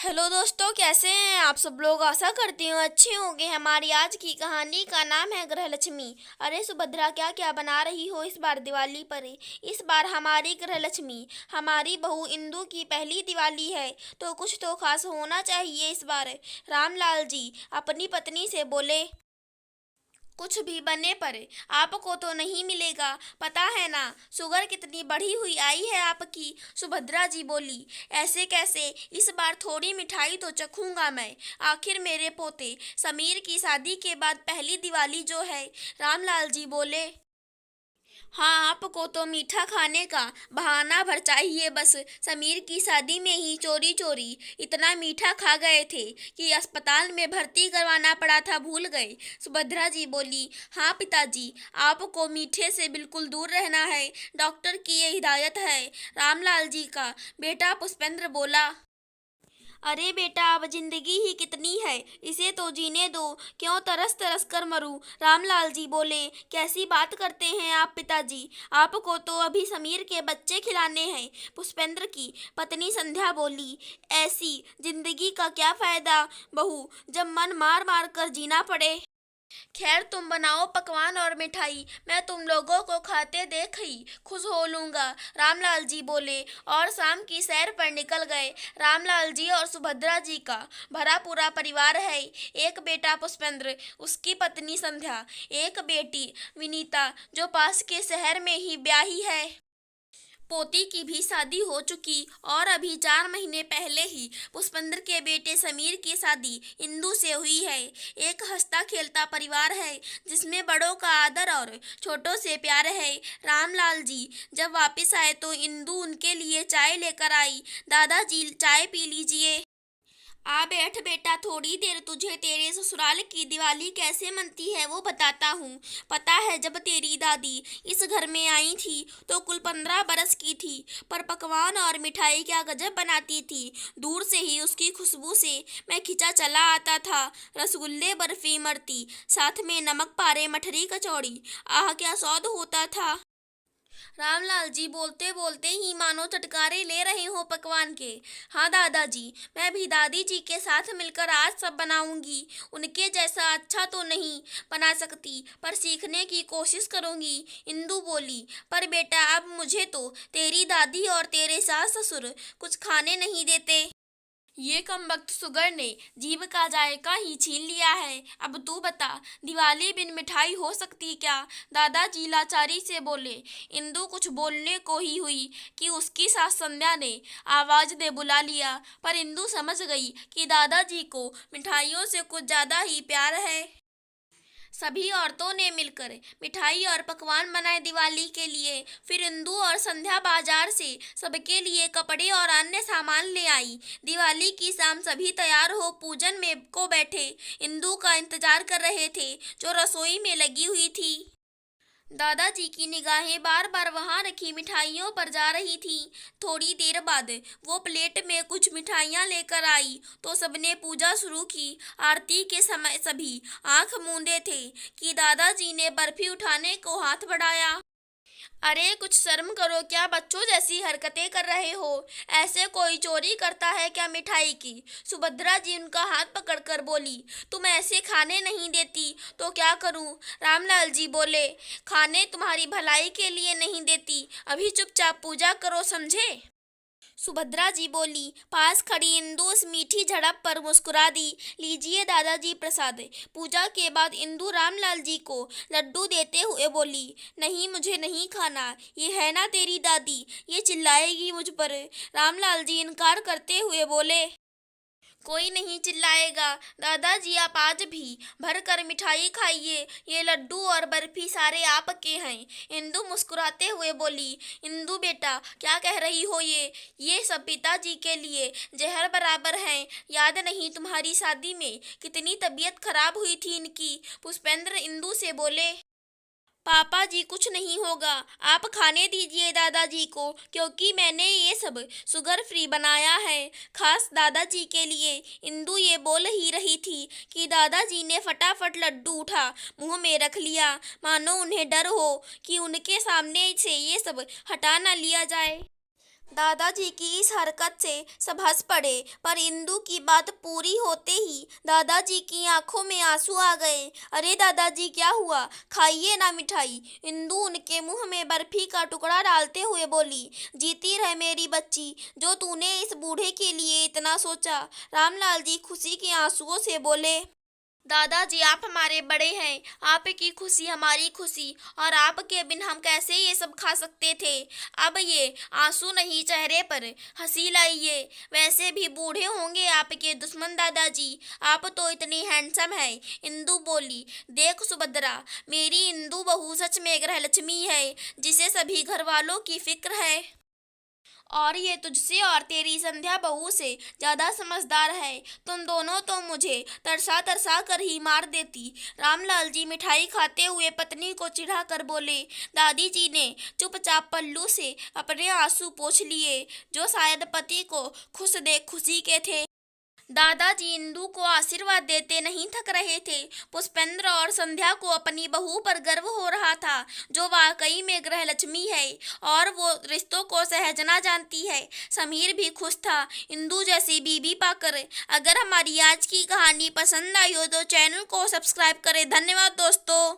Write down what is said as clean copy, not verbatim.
Hello दोस्तों, कैसे हैं आप सब लोग। आशा करती हूँ अच्छे होंगे। हमारी आज की कहानी का नाम है गृहलक्ष्मी। अरे सुभद्रा, क्या क्या बना रही हो इस बार दिवाली पर। इस बार हमारी गृहलक्ष्मी, हमारी बहू इंदु की पहली दिवाली है, तो कुछ तो खास होना चाहिए इस बार। रामलाल जी अपनी पत्नी से बोले। कुछ भी बने पर आपको तो नहीं मिलेगा, पता है ना शुगर कितनी बढ़ी हुई आई है आपकी। सुभद्रा जी बोली। ऐसे कैसे, इस बार थोड़ी मिठाई तो चखूंगा मैं। आखिर मेरे पोते समीर की शादी के बाद पहली दिवाली जो है। रामलाल जी बोले। हाँ, आपको तो मीठा खाने का बहाना भर चाहिए बस। समीर की शादी में ही चोरी चोरी इतना मीठा खा गए थे कि अस्पताल में भर्ती करवाना पड़ा था, भूल गए। सुभद्रा जी बोली। हाँ पिताजी, आपको मीठे से बिल्कुल दूर रहना है, डॉक्टर की ये हिदायत है। रामलाल जी का बेटा पुष्पेंद्र बोला। अरे बेटा, अब जिंदगी ही कितनी है, इसे तो जीने दो, क्यों तरस तरस कर मरूं। रामलाल जी बोले। कैसी बात करते हैं आप पिताजी, आपको तो अभी समीर के बच्चे खिलाने हैं। पुष्पेंद्र की पत्नी संध्या बोली। ऐसी जिंदगी का क्या फायदा बहू, जब मन मार मार कर जीना पड़े। खैर, तुम बनाओ पकवान और मिठाई, मैं तुम लोगों को खाते देख ही खुश हो लूंगा। रामलाल जी बोले और शाम की सैर पर निकल गए। रामलाल जी और सुभद्रा जी का भरा पूरा परिवार है। एक बेटा पुष्पेंद्र, उसकी पत्नी संध्या, एक बेटी विनीता जो पास के शहर में ही ब्याही है। पोती की भी शादी हो चुकी और अभी 4 महीने पहले ही पुष्पेंद्र के बेटे समीर की शादी इंदु से हुई है। एक हंसता खेलता परिवार है जिसमें बड़ों का आदर और छोटों से प्यार है। रामलाल जी जब वापस आए तो इंदु उनके लिए चाय लेकर आई। दादाजी, चाय पी लीजिए। आ बैठ बेटा, थोड़ी देर तुझे तेरे ससुराल की दिवाली कैसे मनती है वो बताता हूँ। पता है, जब तेरी दादी इस घर में आई थी तो कुल 15 बरस की थी, पर पकवान और मिठाई क्या गजब बनाती थी। दूर से ही उसकी खुशबू से मैं खिंचा चला आता था। रसगुल्ले, बर्फी, इमरती, साथ में नमक पारे, मठरी, कचौड़ी, आह क्या स्वाद होता था। रामलाल जी बोलते बोलते ही मानो चटकारे ले रहे हो पकवान के। हाँ दादाजी, मैं भी दादी जी के साथ मिलकर आज सब बनाऊंगी। उनके जैसा अच्छा तो नहीं बना सकती, पर सीखने की कोशिश करूंगी। इंदु बोली। पर बेटा, अब मुझे तो तेरी दादी और तेरे सास ससुर कुछ खाने नहीं देते। ये कमबख्त सुगर ने जीभ का जायका ही छीन लिया है। अब तू बता, दिवाली बिन मिठाई हो सकती क्या। दादाजी लाचारी से बोले। इंदु कुछ बोलने को ही हुई कि उसकी सास संध्या ने आवाज दे बुला लिया, पर इंदु समझ गई कि दादाजी को मिठाइयों से कुछ ज्यादा ही प्यार है। सभी औरतों ने मिलकर मिठाई और पकवान बनाए दिवाली के लिए। फिर इंदु और संध्या बाजार से सबके लिए कपड़े और अन्य सामान ले आई। दिवाली की शाम सभी तैयार हो पूजन में को बैठे इंदु का इंतजार कर रहे थे, जो रसोई में लगी हुई थी। दादाजी की निगाहें बार बार वहां रखी मिठाइयों पर जा रही थीं। थोड़ी देर बाद वो प्लेट में कुछ मिठाइयाँ लेकर आई तो सबने पूजा शुरू की। आरती के समय सभी आंख मूंदे थे कि दादाजी ने बर्फी उठाने को हाथ बढ़ाया। अरे कुछ शर्म करो, क्या बच्चों जैसी हरकतें कर रहे हो। ऐसे कोई चोरी करता है क्या मिठाई की। सुभद्रा जी उनका हाथ पकड़कर बोली। तुम ऐसे खाने नहीं देती तो क्या करूं। रामलाल जी बोले। खाने तुम्हारी भलाई के लिए नहीं देती, अभी चुपचाप पूजा करो, समझे। सुभद्रा जी बोली। पास खड़ी इंदु उस मीठी झड़प पर मुस्कुरा दी। लीजिए दादाजी प्रसाद। पूजा के बाद इंदु रामलाल जी को लड्डू देते हुए बोली। नहीं, मुझे नहीं खाना, ये है ना तेरी दादी, ये चिल्लाएगी मुझ पर। रामलाल जी इनकार करते हुए बोले। कोई नहीं चिल्लाएगा दादाजी, आप आज भी भर कर मिठाई खाइए, ये लड्डू और बर्फी सारे आपके हैं। इंदु मुस्कुराते हुए बोली। इंदु बेटा, क्या कह रही हो ये सब पिताजी के लिए जहर बराबर हैं। याद नहीं तुम्हारी शादी में कितनी तबीयत खराब हुई थी इनकी। पुष्पेंद्र इंदु से बोले। पापा जी, कुछ नहीं होगा, आप खाने दीजिए दादाजी को, क्योंकि मैंने ये सब शुगर फ्री बनाया है, खास दादाजी के लिए। इंदु ये बोल ही रही थी कि दादाजी ने फटाफट लड्डू उठा मुंह में रख लिया, मानो उन्हें डर हो कि उनके सामने से ये सब हटा ना लिया जाए। दादाजी की इस हरकत से सब हंस पड़े, पर इंदू की बात पूरी होते ही दादाजी की आंखों में आंसू आ गए। अरे दादाजी, क्या हुआ? खाइए ना मिठाई। इंदू उनके मुंह में बर्फी का टुकड़ा डालते हुए बोली। जीती रहे मेरी बच्ची, जो तूने इस बूढ़े के लिए इतना सोचा। रामलाल जी खुशी के आंसुओं से बोले। दादाजी, आप हमारे बड़े हैं, आपकी खुशी हमारी खुशी, और आपके बिन हम कैसे ये सब खा सकते थे। अब ये आंसू नहीं, चेहरे पर हंसी लाइए। वैसे भी बूढ़े होंगे आपके दुश्मन दादाजी, आप तो इतनी हैंडसम हैं। इंदू बोली। देख सुभद्रा, मेरी इंदू बहू सच में गृहलक्ष्मी है, जिसे सभी घर वालों की फिक्र है। और ये तुझसे और तेरी संध्या बहू से ज्यादा समझदार है। तुम दोनों तो मुझे तरसा तरसा कर ही मार देती। रामलाल जी मिठाई खाते हुए पत्नी को चिढ़ा कर बोले। दादी जी ने चुपचाप पल्लू से अपने आंसू पोंछ लिए, जो शायद पति को खुश देख खुशी के थे। दादाजी इंदू को आशीर्वाद देते नहीं थक रहे थे। पुष्पेंद्र और संध्या को अपनी बहू पर गर्व हो रहा था, जो वाकई में गृहलक्ष्मी है और वो रिश्तों को सहेजना जानती है। समीर भी खुश था इंदू जैसी बीबी पाकर। अगर हमारी आज की कहानी पसंद आई हो तो चैनल को सब्सक्राइब करें। धन्यवाद दोस्तों।